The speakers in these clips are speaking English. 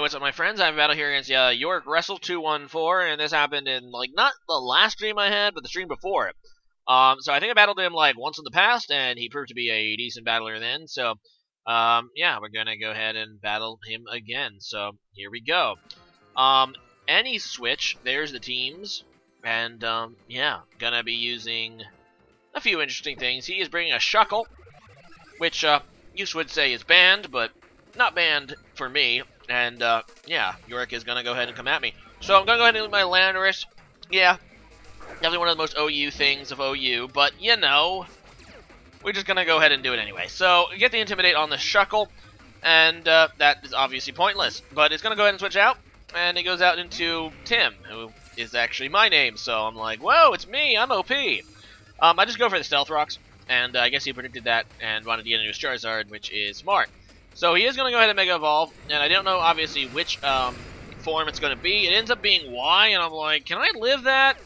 what's up, my friends? I have a battle here against JorekWessel214, and this happened in, like, not the last stream I had, but the stream before it. So I think I battled him, like, once in the past, and he proved to be a decent battler then, so, yeah, we're gonna go ahead and battle him again, so here we go. Any switch, there's the teams, and, yeah, gonna be using a few interesting things. He is bringing a Shuckle, which, you would say is banned, but not banned for me. And, yeah, York is going to go ahead and come at me. So I'm going to go ahead and do my Landorus. Yeah, definitely one of the most OU things of OU, but, you know, we're just going to go ahead and do it anyway. So, get the Intimidate on the Shuckle, and that is obviously pointless. But it's going to go ahead and switch out, and it goes out into Tim, who is actually my name. So I'm like, whoa, it's me, I'm OP. I just go for the Stealth Rocks, and I guess he predicted that and wanted to get into his Charizard, which is smart. So he is going to go ahead and Mega Evolve, and I don't know, obviously, which form it's going to be. It ends up being Y, and I'm like, can I live that?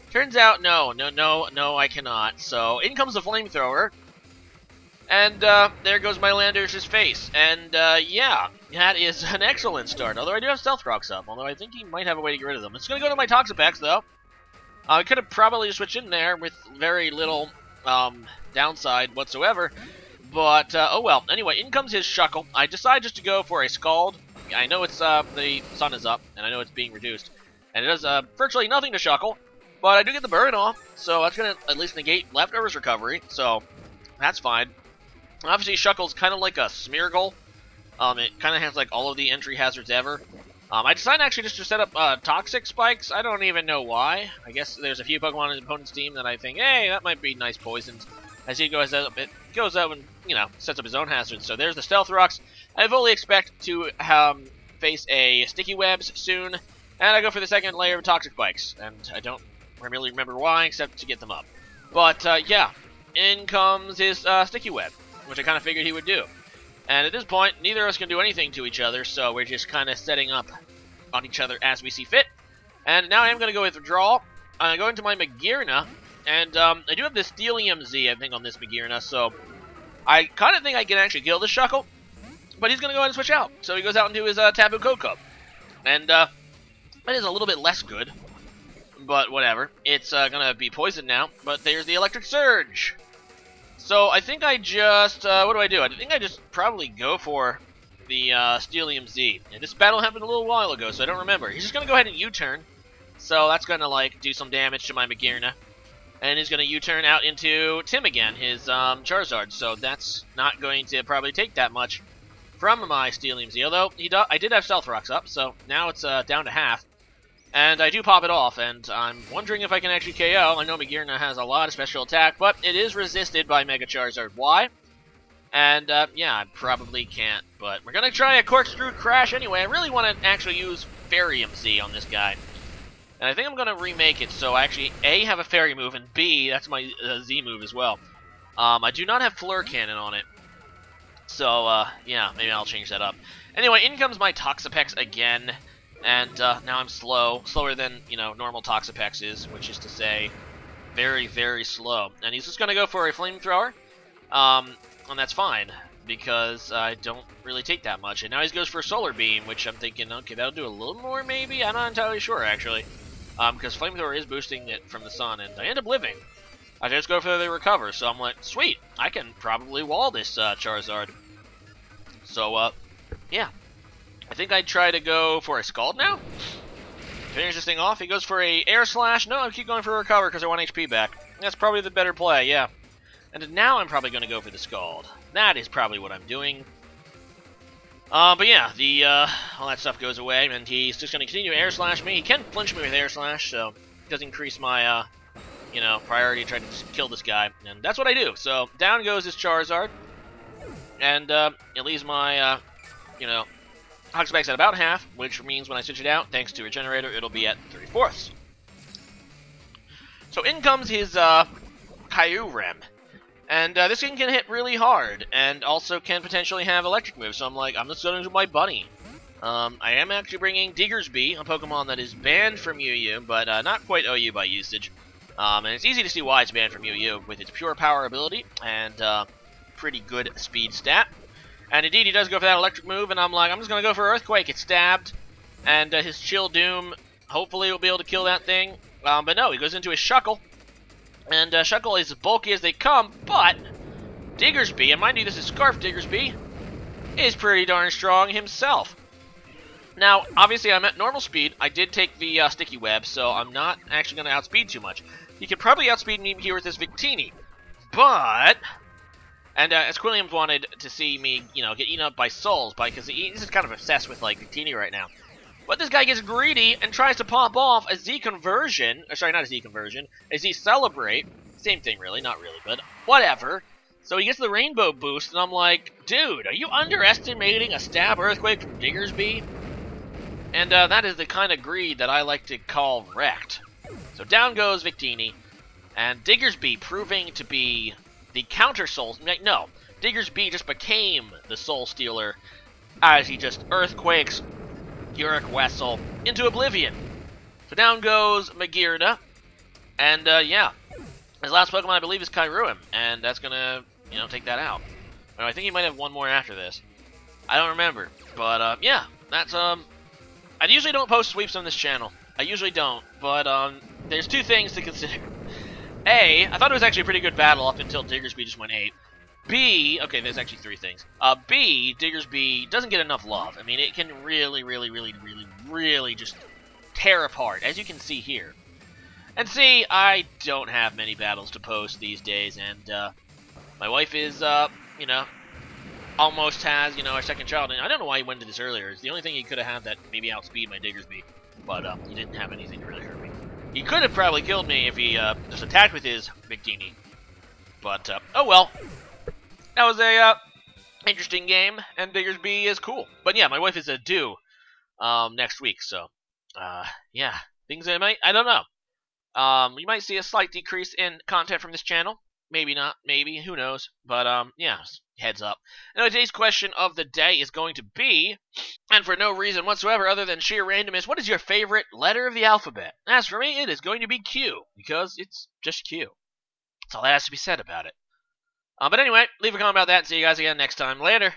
Turns out, no, I cannot. So in comes the Flamethrower, and there goes my Landorus' face. And, yeah, that is an excellent start, although I do have Stealth Rocks up, although I think he might have a way to get rid of them. It's going to go to my Toxapex, though. I could have probably switched in there with very little downside whatsoever. But, oh well. Anyway, in comes his Shuckle. I decide just to go for a Scald. I know it's, the sun is up, and I know it's being reduced. And it does, virtually nothing to Shuckle. But I do get the burn off, so that's going to at least negate Leftovers recovery. So, that's fine. Obviously, Shuckle's kind of like a Smeargle. It kind of has, like, all of the entry hazards ever. I decided actually just to set up, Toxic Spikes. I don't even know why. I guess there's a few Pokemon on his opponent's team that I think, hey, that might be nice poisons. As he goes up, it goes out and, you know, sets up his own hazards. So there's the Stealth Rocks. I fully expect to face a Sticky Webs soon, and I go for the second layer of Toxic Spikes. And I don't really remember why, except to get them up. But, yeah, in comes his Sticky Web, which I kind of figured he would do. And at this point, neither of us can do anything to each other, so we're just kind of setting up on each other as we see fit. And now I am going to go with Withdrawal. I'm going to my Magearna. And, I do have this Steelium Z, I think, on this Magearna, so I kind of think I can actually kill this Shuckle, but he's going to go ahead and switch out. So he goes out into his Tapu Koko. And, that is a little bit less good, but whatever. It's going to be poisoned now, but there's the Electric Surge. So I think I just, what do? I think I just probably go for the Steelium Z. And this battle happened a little while ago, so I don't remember. He's just going to go ahead and U-turn, so that's going to, like, do some damage to my Magearna. And he's going to U-turn out into Tim again, his Charizard. So that's not going to probably take that much from my Steelium Z. Although I did have Stealth Rocks up, so now it's down to half. And I do pop it off, and I'm wondering if I can actually KO. I know Magearna has a lot of special attack, but it is resisted by Mega Charizard Y. And, yeah, I probably can't. But we're going to try a Corkscrew Crash anyway. I really want to actually use Fairyum Z on this guy. And I think I'm going to remake it so I actually, A, have a Fairy move, and B, that's my Z move as well. I do not have Fleur Cannon on it. So, yeah, maybe I'll change that up. Anyway, in comes my Toxapex again. And, now I'm slow. Slower than, you know, normal Toxapex is, which is to say, very, very slow. And he's just going to go for a Flamethrower. And that's fine, because I don't really take that much. And now he goes for Solar Beam, which I'm thinking, okay, that'll do a little more, maybe? I'm not entirely sure, actually. Because Flamethrower is boosting it from the sun, and I end up living. I just go for the Recover, so I'm like, sweet, I can probably wall this Charizard. So, yeah. I think I'd try to go for a Scald now. Finish this thing off. He goes for a Air Slash. No, I keep going for a Recover because I want HP back. That's probably the better play, yeah. And now I'm probably going to go for the Scald. That is probably what I'm doing. But yeah, all that stuff goes away, and he's just going to continue to Air Slash me. He can flinch me with Air Slash, so it does increase my, you know, priority trying to kill this guy. And that's what I do. So down goes this Charizard, and it leaves my, you know, Toxapex at about half, which means when I switch it out, thanks to Regenerator, it'll be at 3/4. So in comes his Kyurem. And this thing can hit really hard, and also can potentially have electric moves, so I'm like, I'm just going to do my bunny. I am actually bringing Diggersby, a Pokemon that is banned from UU, but not quite OU by usage. And it's easy to see why it's banned from UU, with its pure power ability, and pretty good speed stat. And indeed, he does go for that electric move, and I'm like, I'm just going to go for Earthquake. It's stabbed, and his Chill Doom hopefully will be able to kill that thing. But no, he goes into his Shuckle, and Shuckle is as bulky as they come, but Diggersby, and mind you, this is Scarf Diggersby, is pretty darn strong himself. Now, obviously, I'm at normal speed. I did take the Sticky Web, so I'm not actually going to outspeed too much. He could probably outspeed me here with this Victini, but... And Esquilliams wanted to see me, get eaten up by souls, because he's just kind of obsessed with, like, Victini right now. But this guy gets greedy and tries to pop off a Z conversion. Sorry, not a Z conversion. A Z celebrate. Same thing, really. Not really, but whatever. So he gets the rainbow boost, and I'm like, dude, are you underestimating a stab earthquake from Diggersby? And that is the kind of greed that I like to call wrecked. So down goes Victini, and Diggersby proving to be the counter soul. No, Diggersby just became the soul stealer as he just earthquakes JorekWessel into oblivion. So down goes Magirda, and yeah, his last Pokemon I believe is Kyruem, and that's gonna take that out. I think he might have one more after this. I don't remember, but yeah, that's I usually don't post sweeps on this channel. I usually don't, but there's two things to consider. A, I thought it was actually a pretty good battle up until Diggersby just went 8. B, okay, there's actually three things. B, Diggersby doesn't get enough love. I mean, it can really just tear apart, as you can see here. And C, I don't have many battles to post these days, and my wife is, almost has, our second child, and I don't know why he went into this earlier. It's the only thing he could have had that maybe outspeed my Diggersby, but he didn't have anything to really hurt me. He could have probably killed me if he just attacked with his Victini. But, oh well. That was a interesting game, and Diggersby is cool. But yeah, my wife is due next week, so, yeah. Things I don't know. You might see a slight decrease in content from this channel. Maybe not, maybe, who knows. But, yeah, heads up. Now, today's question of the day is going to be, and for no reason whatsoever other than sheer randomness, what is your favorite letter of the alphabet? As for me, it is going to be Q, because it's just Q. That's all that has to be said about it. But anyway, leave a comment about that, and see you guys again next time. Later!